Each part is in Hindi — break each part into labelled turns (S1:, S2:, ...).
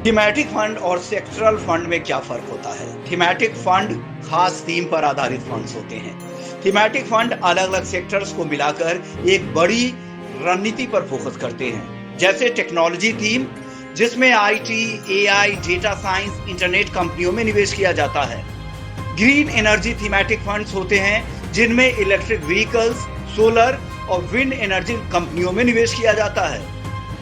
S1: थीमेटिक फंड और सेक्टरल फंड में क्या फर्क होता है? थीमेटिक फंड खास थीम पर आधारित फंड्स होते हैं। थीमेटिक फंड अलग अलग सेक्टर्स को मिलाकर एक बड़ी रणनीति पर फोकस करते हैं, जैसे टेक्नोलॉजी थीम जिसमें IT, AI, data science, internet कंपनियों में निवेश किया जाता है। ग्रीन एनर्जी थीमेटिक फंड्स होते हैं जिनमें इलेक्ट्रिक व्हीकल्स, सोलर और विंड एनर्जी कंपनियों में निवेश किया जाता है।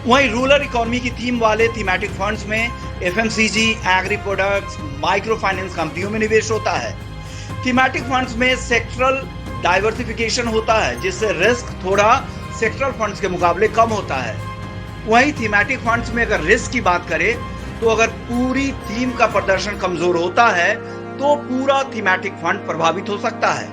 S1: वहीं रूरल इकोनॉमी की थीम वाले थीमेटिक फंड्स में FMCG, agri products, micro finance कंपनियों में निवेश होता है। थीमेटिक फंड्स में सेक्टरल डाइवर्सिफिकेशन होता है जिससे रिस्क थोड़ा सेक्टरल फंड्स के मुकाबले कम होता है। वहीं थीमेटिक फंड्स में अगर रिस्क की बात करें तो अगर पूरी थीम का प्रदर्शन कमजोर होता है तो पूरा थीमेटिक फंड प्रभावित हो सकता है।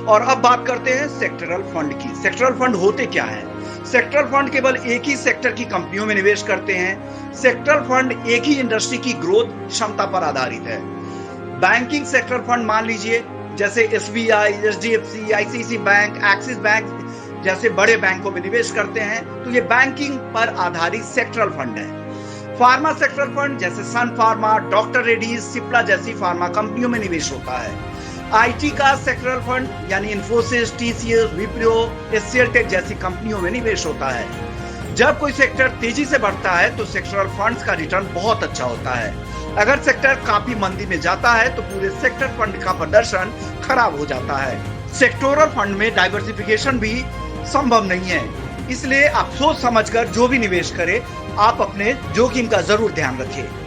S1: और अब बात करते हैं सेक्टरल फंड की। सेक्टरल फंड होते क्या हैं? सेक्टरल फंड केवल एक ही सेक्टर की कंपनियों में निवेश करते हैं। सेक्टरल फंड एक ही इंडस्ट्री की ग्रोथ क्षमता पर आधारित है। बैंकिंग सेक्टरल फंड मान लीजिए, जैसे SBI, HDFC, ICICI bank, Axis bank जैसे बड़े बैंकों में निवेश करते हैं, तो ये बैंकिंग पर आधारित सेक्टरल फंड है। फार्मा सेक्टरल फंड जैसे सन फार्मा, डॉक्टर रेड्डीज, सिप्ला जैसी फार्मा कंपनियों में निवेश होता है। आईटी का सेक्टरल फंड यानी इन्फोसिस, टीसीएस, विप्रो, एचसीएल जैसी कंपनियों में निवेश होता है। जब कोई सेक्टर तेजी से बढ़ता है तो सेक्टरल फंड्स का रिटर्न बहुत अच्छा होता है। अगर सेक्टर काफी मंदी में जाता है तो पूरे सेक्टर फंड का प्रदर्शन खराब हो जाता है। सेक्टोरल फंड में डाइवर्सिफिकेशन भी संभव नहीं है, इसलिए आप सोच समझकर जो भी निवेश करें, आप अपने जोखिम का जरूर ध्यान रखें।